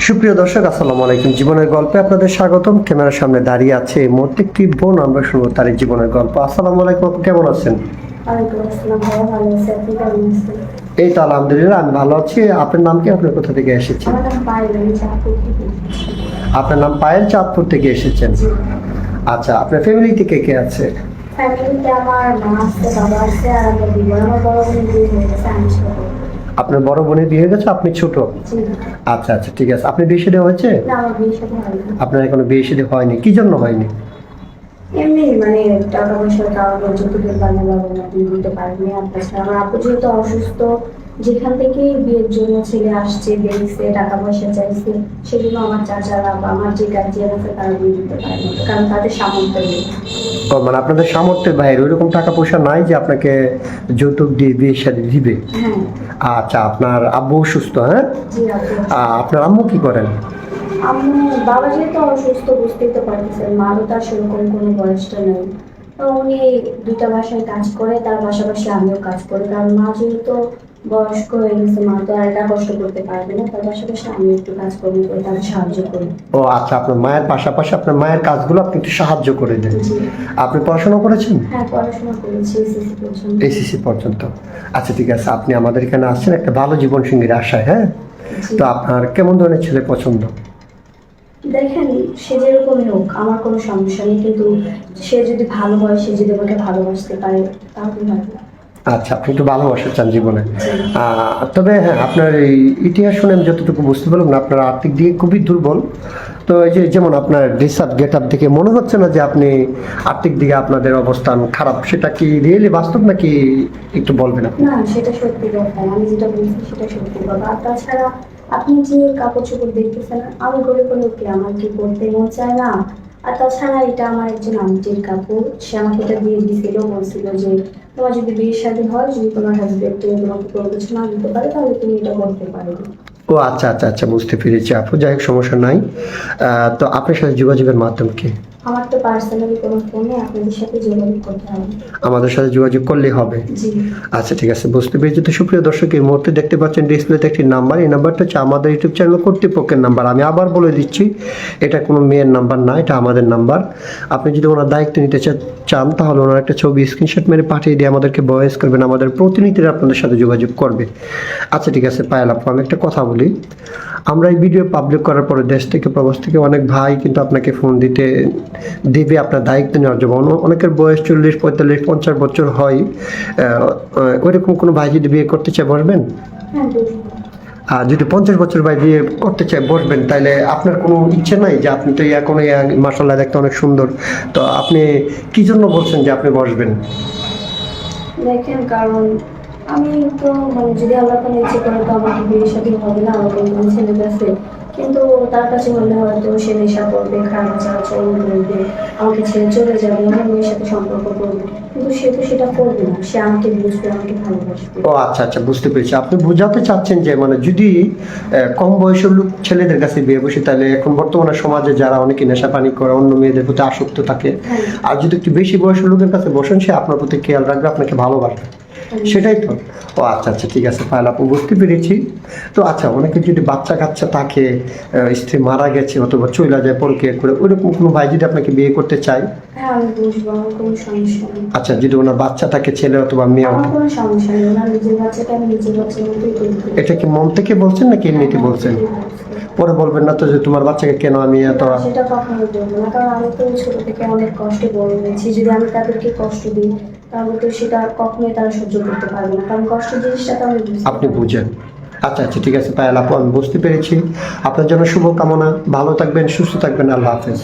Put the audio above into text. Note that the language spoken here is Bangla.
সুপ্রিয় দর্শক, আসসালামু আলাইকুম। জীবনের গল্পে আপনাদের স্বাগতম। ক্যামেরার সামনে দাঁড়িয়ে আছে এই মুহূর্তে একটি বোন। আমরা শুনবো তার এই জীবনের গল্প। আসসালামু আলাইকুম, আপু কেমন আছেন? ওয়ালাইকুম আসসালাম, ভালো আছি। আপনি কেমন আছেন? এই তো আলহামদুলিল্লাহ, আমি ভালো আছি। আপনার নাম কি? আপনার কোথা থেকে এসেছেন? আমার নাম পায়েল, আমি চাঁদপুর থেকে এসেছি। আপনার নাম পায়েল, চাঁদপুর থেকে এসেছেন। জি। আচ্ছা, আপনার ফ্যামিলিতে কে কে আছে? ফ্যামিলিতে আমার মা আছে, বাবা আছে, আর আমার দিদি। আমার বড় বোন বিয়ে হয়ে গেছে, আমি ছোট। আপনার বড় বোনের বিয়ে হয়ে গেছে, আপনি ছোট? জি। আচ্ছা আচ্ছা, ঠিক আছে। আপনি বিয়ে শাদী হয়েছে? না, আমার বিয়ে সাথে হয়নি। আপনার এখনো বিয়ে শাদী হয়নি, কি জন্য হয়নি? এমনি মানে টাকা পয়সার কারণে যৌতুকের কারণে বাবা মা বিয়ে দিতে পারেনি। আর তাছাড়া আমার আপু যেহেতু অসুস্থ, যেখান থেকে বিয়ের জন্য ছেলে আসছে, দেখছে, টাকা পয়সা চাইছে, সেজন্য আমার চাচারা বা আমার যে গার্জিয়ান আছে তারা বিয়ে দিতে পারেনি, কারণ তাদের সামর্থ্য নেই। ও, মানে আপনাদের সামর্থ্যের বাইরে ওইরকম টাকা পয়সা নাই যে আপনাকে যৌতুক দিয়ে বিয়ে শাদী দিবে? হ্যাঁ। আচ্ছা, আপনার আব্বু সুস্থ? হ্যাঁ। জি আপু। আপনার আম্মু কি করেন? আম্মু, বাবা যেহেতু অসুস্থ, বুঝতেই তো পারতেছেন, মারও তার সেরকম কোনো বয়সটা নেই। তো উনি দুইটা বাসায় কাজ করে, তার পাশাপাশি আমিও কাজ করি, কারণ মা যেহেতু বয়স্ক হয়ে গেছে, মা তো আর একা কষ্ট করতে পারবে না, তার পাশাপাশি আমি একটু কাজকর্ম করে তাকে সাহায্য করি। ও আচ্ছা, আপনার মায়ের পাশাপাশি আপনার মায়ের কাজগুলো আপনি একটু সাহায্য করে দেন। জি। আপনি পড়াশোনা করেছেন? হ্যাঁ, পড়াশোনা করেছি এসএসসি পর্যন্ত। এসএসসি পর্যন্ত? আচ্ছা, ঠিক আছে। আপনি আমাদের এখানে আসছেন একটা ভালো জীবন সঙ্গীর আশায়, হ্যাঁ? জি। তো আপনার কেমন ধরনের ছেলে পছন্দ? দেখেন, সে যেরকমই হোক আমার কোনো সমস্যা নেই, কিন্তু সে যদি ভালো হয়, সে যদি আমাকে ভালোবাসতে পারে, তাহলে ভালো। আচ্ছা, আপনি একটু ভালোবাসা চান জীবনে। জি। তবে হ্যাঁ, আপনার এই ইতিহাস শুনে আমি যতটুকু বুঝতে পারলাম না, আপনার আর্থিক দিকে খুবই দুর্বল। তো এই যে যেমন আপনার ড্রেস আপ গেট আপ দেখে মনে হচ্ছে না যে আপনি আর্থিক দিকে আপনাদের অবস্থান খারাপ। সেটা কি রিয়েলি বাস্তব নাকি একটু বলবেন আপনি? না, সেটা সত্যি কথা, আমি যেটা বলছি সেটা সত্যি কথা। আর তাছাড়া আপনি যে কাপড় চোপড় দেখতেছেন, আমি গরিব হলেও কি আমার কি করতে মন চায় না? আর তাছাড়া এটা আমার একজন আন্টির কাপড়, সে আমাকে এটা দিয়ে দিছিল, বলছিল যে তোমার যদি বিয়ে শাদী হয়, যদি তোমার হাজবেন্ড তোমাকে কোনো কিছু না দিতে পারে, তাহলে তুমি এটা করতে পারবে। ও আচ্ছা আচ্ছা আচ্ছা, বুঝতে পেরেছি আপু। যাই হোক, সমস্যা নাই। তো আপনার সাথে যোগাযোগের মাধ্যম কি? আমার তো পার্সোনালি কোনো ফোনে আপনাদের সাথে যোগাযোগ করতে হবে। আমাদের সাথে যোগাযোগ করলেই হবে? জি। আচ্ছা, ঠিক আছে, বুঝতে পেরেছি। তো সুপ্রিয় দর্শক, এই মুহূর্তে দেখতে পাচ্ছেন ডিসপ্লেতে একটি নাম্বার। এই নাম্বারটা হচ্ছে আমাদের ইউটিউব চ্যানেল কর্তৃপক্ষের নাম্বার। আমি আবার বলে দিচ্ছি, এটা কোনো মেয়ের নাম্বার না, এটা আমাদের নাম্বার। আপনি যদি ওনার দায়িত্ব নিতে চান, তাহলে ওনার একটা ছবি স্ক্রিনশট মেরে পাঠিয়ে দিয়ে আমাদেরকে ভয়েস করবেন। আমাদের প্রতিনিধিরা আপনাদের সাথে যোগাযোগ করবে। আচ্ছা, ঠিক আছে পায়েল আপু, আমি একটা কথা বলি। আমরা এই ভিডিও পাবলিক করার পরে দেশ থেকে প্রবাস থেকে অনেক ভাই কিন্তু আপনাকে ফোন দিবে আপনার দায়িত্ব নেওয়ার জন্য। অনেকের বয়স 40, 45, 50 বছর হয়। ওইরকম কোনো ভাই যদি বিয়ে করতে চায়, বসবেন? হ্যাঁ, বুঝবো। আর যদি 50 বছর ভাই বিয়ে করতে চায়, বসবেন? তাইলে আপনার কোনো ইচ্ছে নাই যে আপনি তো এখন মাসাল্লাহ দেখতে অনেক সুন্দর, তো আপনি কি জন্য বলছেন যে আপনি বসবেন? দেখেন, কারণ আমি তো মানে যদি আল্লাহ তাআলা ইচ্ছে করে তো আমাকে বিয়ে শাদী হবে না, আমাকে একজন ছেলে আছে, কিন্তু তার কাছে হলে হয়তো সে নেশা করবে, খারাপ আচার-আচরণ করবে, আমাকে ছেড়ে চলে যাবে, অন্য মেয়ের সাথে সম্পর্ক করবে, কিন্তু সে তো সেটা করবে না, সে আমাকে বুঝবে, আমাকে ভালোবাসবে। ও আচ্ছা আচ্ছা, বুঝতে পেরেছি। আপনি বোঝাতে চাচ্ছেন যে মানে যদি কম বয়সের লোক ছেলেদের কাছে বিয়ে বসে, তাহলে এখন বর্তমানে সমাজে যারা অনেকে নেশা পানি করে, অন্য মেয়েদের প্রতি আসক্ত থাকে, হ্যাঁ। আর যদি একটু বেশি বয়সের লোকের কাছে বসেন, সে আপনার প্রতি খেয়াল রাখবে, আপনাকে ভালোবাসবে, সেটাই তো? ও আচ্ছা আচ্ছা, ঠিক আছে পায়েল আপু, বুঝতে পেরেছি। তো আচ্ছা, অনেকে যদি বাচ্চা কাচ্চা থাকে, স্ত্রী মারা গেছে অথবা চলে যায় পরকীয়া করে, ওইরকম কোনো ভাই যদি আপনাকে বিয়ে করতে চায়? হ্যাঁ, আমি বুঝবো, আমার কোনো সমস্যা নেই। আচ্ছা, যদি ওনার বাচ্চা থাকে, ছেলে অথবা মেয়ে? আমার কোনো সমস্যা নেই, ওনার নিজের বাচ্চাটা আমি নিজের বাচ্চার মতোই দেখবো। এটা কি মন থেকে বলছেন নাকি এমনিতে বলছেন? পরে বলবেন না তো যে তোমার বাচ্চাকে কেন আমি এত? না, সেটা কখনো বলবো না, কারণ আমি তো ছোট থেকে অনেক কষ্টে বড় হয়েছি। যদি আমি তাদেরকে কষ্ট দিই, তাহলে তো সেটা কখনোই তারা সহ্য করতে পারবে না, কারণ কষ্ট জিনিসটা তো আমি বুঝি। আপনি বুঝেন। আচ্ছা আচ্ছা, ঠিক আছে পায়েল আপু, আমি বুঝতে পেরেছি। আপনার জন্য শুভকামনা। ভালো থাকবেন, সুস্থ থাকবেন। আল্লাহ হাফেজ।